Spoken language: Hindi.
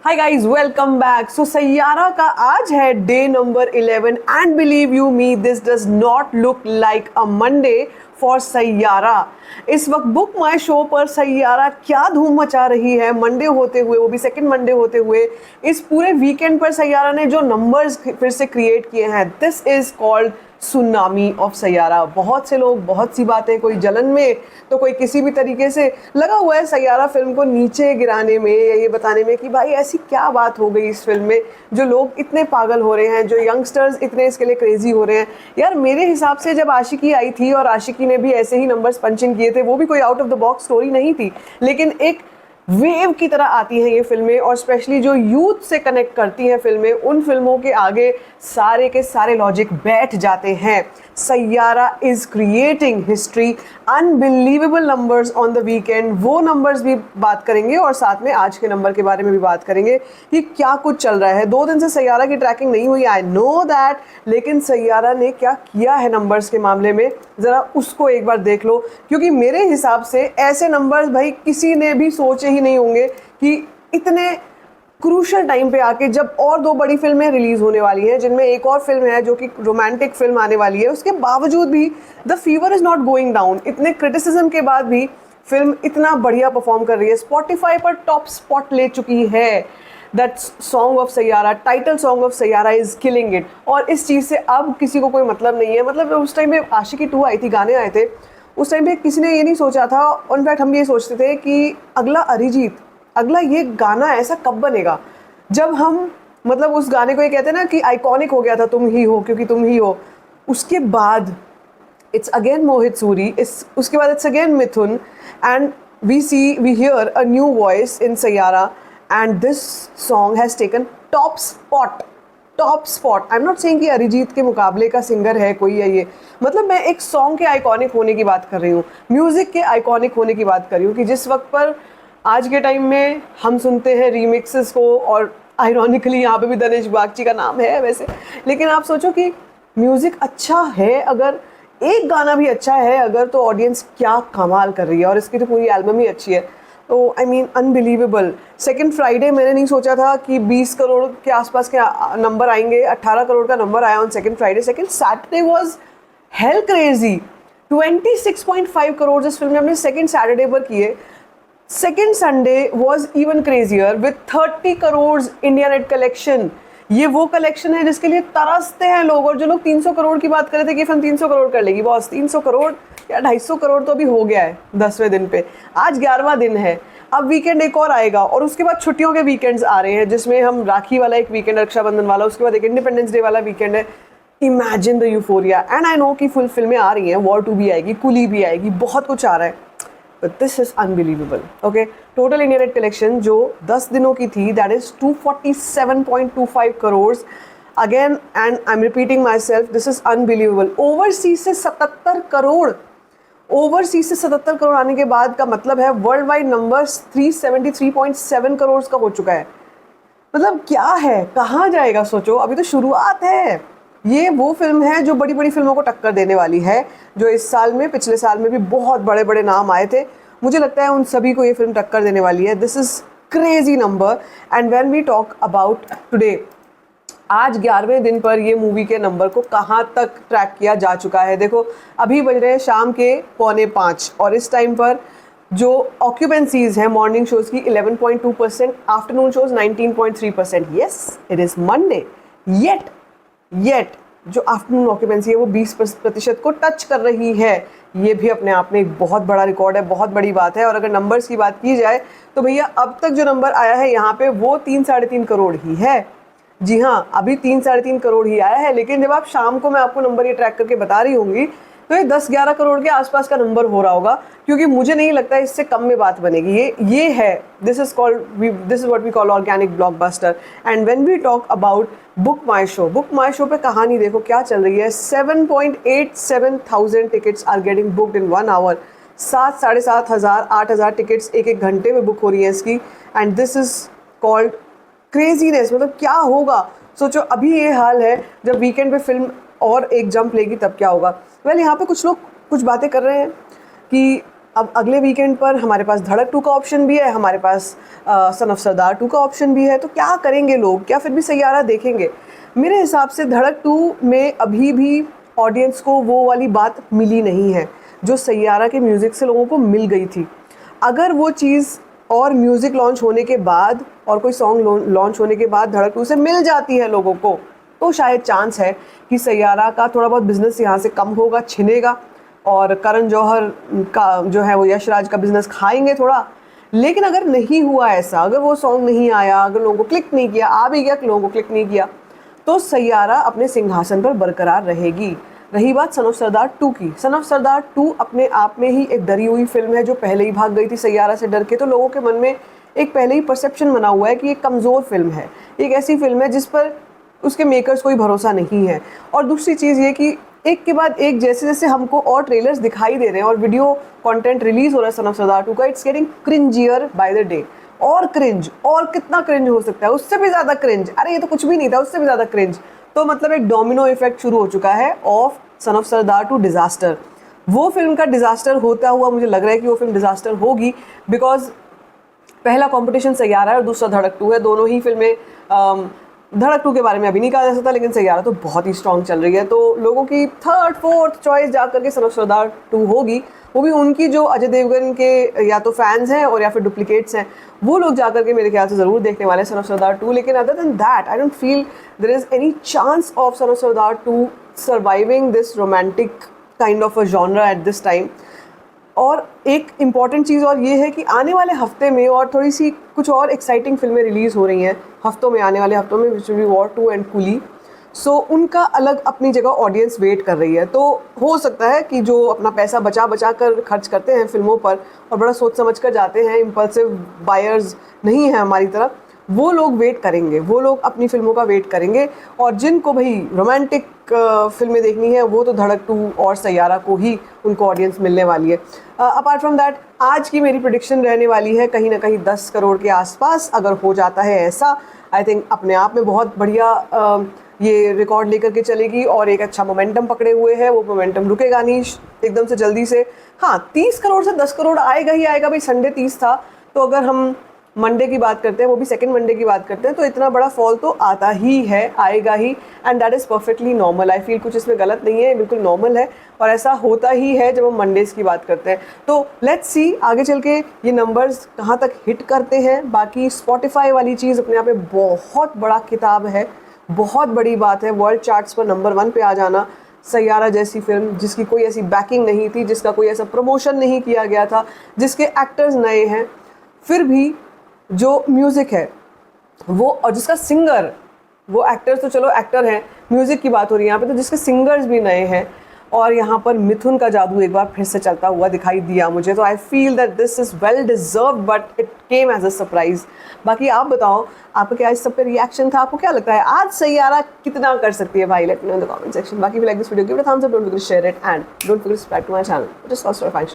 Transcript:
हाय guys, welcome back. So Saiyaara का आज है day number 11 and believe you me this does not look like a Monday for Saiyaara. इस वक्त बुक माई शो पर सैयारा क्या धूम मचा रही है मंडे होते हुए, वो भी सेकंड मंडे होते हुए। इस पूरे वीकेंड पर सैयारा ने जो नंबर्स फिर से क्रिएट किए हैं, this is called tsunami of Saiyaara. बहुत से लोग बहुत सी बातें, कोई जलन में तो कोई किसी भी तरीके से लगा हुआ है सैयारा फिल्म को नीचे गिराने में, या ये बताने में कि भाई ऐसी क्या बात हो गई इस फिल्म में जो लोग इतने पागल हो रहे हैं, जो यंगस्टर्स इतने इसके लिए क्रेजी हो रहे हैं। यार मेरे हिसाब से जब आशिकी आई थी और आशिकी ने भी ऐसे ही नंबर्स पंचिंग किए थे, वो भी कोई out of the box story नहीं थी, लेकिन एक वेव की तरह आती हैं ये फिल्में, और स्पेशली जो यूथ से कनेक्ट करती हैं फिल्में, उन फिल्मों के आगे सारे के सारे लॉजिक बैठ जाते हैं। Saiyaara is creating history, unbelievable numbers on the weekend. वो नंबर्स भी बात करेंगे और साथ में आज के नंबर के बारे में भी बात करेंगे कि क्या कुछ चल रहा है। 2 दिन से सैयारा की ट्रैकिंग नहीं हुई, आई नो दैट, लेकिन सैयारा ने क्या किया है नंबर्स के मामले में, ज़रा उसको एक बार देख लो। क्योंकि मेरे हिसाब से ऐसे नंबर्स भाई किसी ने भी सोचे ही नहीं होंगे कि इतने क्रूशल टाइम पे आके, जब और 2 बड़ी फिल्में रिलीज होने वाली हैं, जिनमें एक और फिल्म है जो कि रोमांटिक फिल्म आने वाली है, उसके बावजूद भी the fever is not going down. इतने क्रिटिसिज्म के बाद भी फिल्म इतना बढ़िया परफॉर्म कर रही है, स्पॉटिफाई पर टॉप स्पॉट ले चुकी है। That song of Saiyaara, title song of Saiyaara is killing it. और इस चीज़ से अब किसी को कोई मतलब नहीं है। मतलब उस टाइम में आशिकी 2 आई थी, गाने आए थे, उस टाइम पे किसी ने ये नहीं सोचा था, इनफैक्ट हम ये सोचते थे कि अगला अरिजीत, अगला ये गाना ऐसा कब बनेगा, जब हम मतलब उस गाने को ये कहते हैं ना कि आइकॉनिक हो गया था, तुम ही हो क्योंकि तुम ही हो। उसके बाद इट्स अगेन मोहित सूरी, उसके बाद it's again Mithun, and we hear a new voice in Saiyaara, and this song has taken top spot. I am not saying कि अरिजीत के मुकाबले का सिंगर है कोई या ये, मतलब मैं एक सॉन्ग के आइकॉनिक होने की बात कर रही हूँ, म्यूज़िक के आइकॉनिक होने की बात कर रही हूँ, कि जिस वक्त पर आज के टाइम में हम सुनते हैं रीमिक्सेस को, और आयरॉनिकली यहाँ पे भी दनेश बागची का नाम है वैसे, लेकिन आप सोचो कि म्यूज़िक अच्छा है, अगर एक गाना भी अच्छा है अगर, तो ऑडियंस क्या कमाल कर रही है, और इसकी तो पूरी एल्बम ही अच्छी है। तो I mean unbelievable. Second Friday मैंने नहीं सोचा था कि 20 करोड़ के आसपास के नंबर आएंगे, 18 करोड़ का नंबर आया on second Friday. Second Saturday was hello crazy, 26.5 crore इस फिल्म ने अपने सेकेंड सैटरडे पर किए। Second Sunday was even crazier with 30 crore India net collection. ये वो कलेक्शन है जिसके लिए तरसते हैं लोग, और जो लोग 300 करोड़ की बात कर रहे थे कि फिल्म 300 करोड़ कर लेगी, बॉस 300 करोड़ या 250 करोड़ तो अभी हो गया है 10वें दिन पे। आज 11वां दिन है, अब वीकेंड एक और आएगा, और उसके बाद छुट्टियों के वीकेंड्स आ रहे हैं, जिसमें हम राखी वाला एक वीकेंड, रक्षाबंधन वाला, उसके बाद एक इंडिपेंडेंस डे वाला वीकेंड है। Imagine the euphoria. And I know कि फुल फिल्में आ रही हैं, वॉर 2 भी आएगी, कुली भी आएगी, बहुत कुछ आ रहा है, but this is unbelievable. Okay, total India net collection जो 10 दिनों की थी, that is 247.25 crores. Again, and I'm repeating myself, this is unbelievable. Overseas से 77 करोड़, ओवरसीज से 77 करोड़ आने के बाद का मतलब है वर्ल्ड वाइड नंबर 373.7 करोड़ का हो चुका है। मतलब क्या है, कहाँ जाएगा सोचो, अभी तो शुरुआत है। ये वो फिल्म है जो बड़ी बड़ी फिल्मों को टक्कर देने वाली है, जो इस साल में, पिछले साल में भी बहुत बड़े बड़े नाम आए थे, मुझे लगता है उन सभी को ये फिल्म टक्कर देने वाली है। This is crazy number. And when we talk about today, आज 11वें दिन पर ये मूवी के नंबर को कहाँ तक ट्रैक किया जा चुका है। देखो अभी बज रहे हैं शाम के 4:45, और इस टाइम पर जो ऑक्यूपेंसीज हैं मॉर्निंग शोज़ की 11.2%, afternoon shows 19.3%। Yes, it is Monday, yet जो आफ्टरनून ऑक्यूपेंसी है वो 20% को टच कर रही है। ये भी अपने आप में एक बहुत बड़ा रिकॉर्ड है, बहुत बड़ी बात है। और अगर नंबर्स की बात की जाए तो भैया अब तक जो नंबर आया है यहाँ पे वो 3-3.5 करोड़ ही है। जी हाँ, अभी 3-3.5 करोड़ ही आया है, लेकिन जब आप शाम को मैं आपको नंबर ये ट्रैक करके बता रही होंगी तो ये 10-11 करोड़ के आसपास का नंबर हो रहा होगा, क्योंकि मुझे नहीं लगता इससे कम में बात बनेगी। ये है, this is what we call organic blockbuster. And when we talk about BookMyShow पे कहानी देखो क्या चल रही है। 7.87 thousand tickets are getting booked in 1 hour. 7,500 8,000 tickets एक घंटे में बुक हो रही है इसकी। And this is called craziness. मतलब क्या होगा सोचो, अभी ये हाल है, जब वीकेंड पे फिल्म और एक जंप लेगी तब क्या होगा। वेल यहाँ पे कुछ लोग कुछ बातें कर रहे हैं कि अब अगले वीकेंड पर हमारे पास धड़क 2 का ऑप्शन भी है, हमारे पास सन ऑफ सरदार 2 का ऑप्शन भी है, तो क्या करेंगे लोग? क्या फिर भी सैयारा देखेंगे? मेरे हिसाब से धड़क 2 में अभी भी ऑडियंस को वो वाली बात मिली नहीं है जो सैयारा के म्यूज़िक से लोगों को मिल गई थी। अगर वो चीज़ और म्यूज़िक लॉन्च होने के बाद और कोई सॉन्ग लॉन्च होने के बाद धड़क 2 से मिल जाती है लोगों को, तो शायद चांस है कि सैयारा का थोड़ा बहुत बिजनेस यहाँ से कम होगा, छिनेगा, और करण जौहर का जो है वो यशराज का बिजनेस खाएंगे थोड़ा। लेकिन अगर नहीं हुआ ऐसा, अगर वो सॉन्ग नहीं आया, अगर लोगों को क्लिक नहीं किया, आ भी गया लोगों को क्लिक नहीं किया, तो सैयारा अपने सिंहासन पर बरकरार रहेगी। रही बात सन ऑफ सरदार 2 की, सन ऑफ सरदार 2 अपने आप में ही एक डरी हुई फिल्म है जो पहले ही भाग गई थी सैयारा से डर के, तो लोगों के मन में एक पहले ही परसेप्शन बना हुआ है कि एक कमज़ोर फिल्म है, एक ऐसी फिल्म है जिस पर उसके मेकर्स कोई भरोसा नहीं है। और दूसरी चीज़ ये कि एक के बाद एक जैसे जैसे हमको और ट्रेलर्स दिखाई दे रहे हैं और वीडियो कंटेंट रिलीज़ हो रहा है सन ऑफ सरदार 2 का, it's getting cringier by the day. और क्रिंज, और कितना क्रिंज हो सकता है, उससे भी ज़्यादा क्रिंज, अरे ये तो कुछ भी नहीं था, उससे भी ज़्यादा क्रिंज। तो मतलब एक डोमिनो इफेक्ट शुरू हो चुका है of son of Sardar 2 disaster. वो फिल्म का डिज़ास्टर होता हुआ मुझे लग रहा है कि वो फिल्म डिज़ास्टर होगी, बिकॉज पहला कंपटीशन सैयारा है और दूसरा धड़क 2 है। दोनों ही फिल्में धड़क 2 के बारे में अभी नहीं कहा जा सकता, लेकिन सैयारा तो बहुत ही स्ट्रॉन्ग चल रही है, तो लोगों की थर्ड फोर्थ चॉइस जा करके सन ऑफ सरदार 2 होगी। वो भी उनकी जो अजय देवगन के या तो फैंस हैं और या फिर डुप्लीकेट्स हैं, वो लोग जा करके मेरे ख्याल से ज़रूर देखने वाले हैं सन ऑफ सरदार 2। लेकिन other than that I don't feel there is any chance of son of Sardar 2 surviving this romantic kind of a genre at this time. और एक इम्पॉर्टेंट चीज़ और ये है कि आने वाले हफ्ते में और थोड़ी सी कुछ और एक्साइटिंग फिल्में रिलीज़ हो रही हैं हफ्तों में, आने वाले हफ्तों में, which will be War 2 and Coolie. So उनका अलग अपनी जगह ऑडियंस वेट कर रही है। तो हो सकता है कि जो अपना पैसा बचा बचा कर खर्च करते हैं फिल्मों पर और बड़ा सोच समझ कर जाते हैं, इम्पल्सिव बायर्स नहीं हैं हमारी तरफ, वो लोग वेट करेंगे, वो लोग अपनी फिल्मों का वेट करेंगे। और जिनको भाई रोमांटिक फिल्में देखनी है वो तो धड़क 2 और सैयारा को ही उनको ऑडियंस मिलने वाली है। अपार्ट फ्रॉम दैट आज की मेरी प्रेडिक्शन रहने वाली है कहीं ना कहीं 10 करोड़ के आसपास। अगर हो जाता है ऐसा, आई थिंक अपने आप में बहुत बढ़िया ये रिकॉर्ड लेकर के चलेगी और एक अच्छा मोमेंटम पकड़े हुए है, वो मोमेंटम रुकेगा नहीं एकदम से जल्दी से। हाँ, 30 करोड़ से 10 करोड़ आएगा ही आएगा भाई। संडे 30 था, तो अगर हम मंडे की बात करते हैं, वो भी सेकंड मंडे की बात करते हैं, तो इतना बड़ा फॉल तो आता ही है, आएगा ही, and that is perfectly normal. I feel कुछ इसमें गलत नहीं है, बिल्कुल नॉर्मल है और ऐसा होता ही है जब हम मंडेज़ की बात करते हैं। तो लेट्स सी आगे चल के ये नंबर्स कहाँ तक हिट करते हैं। बाकी स्पॉटिफाई वाली चीज़ अपने आप में बहुत बड़ा किताब है, बहुत बड़ी बात है वर्ल्ड चार्ट्स पर नंबर 1 पे आ जाना। सैयारा जैसी फिल्म जिसकी कोई ऐसी बैकिंग नहीं थी, जिसका कोई ऐसा प्रमोशन नहीं किया गया था, जिसके एक्टर्स नए हैं, फिर भी जो म्यूज़िक है वो, और जिसका सिंगर, वो एक्टर्स तो चलो एक्टर हैं, म्यूज़िक की बात हो रही है यहाँ पे, तो जिसके सिंगर्स भी नए हैं। और यहाँ पर मिथुन का जादू एक बार फिर से चलता हुआ दिखाई दिया मुझे। तो I feel that this is well deserve, but it came as a surprise. बाकी आप बताओ, आपका क्या इस सब पे रिएक्शन था? आपको क्या लगता है आज सैयारा कितना कर सकती है भाई? Let me know in the comment section. बाकी like this video, give it a thumbs up, don't forget to share it and don't forget to subscribe to my channel. Just for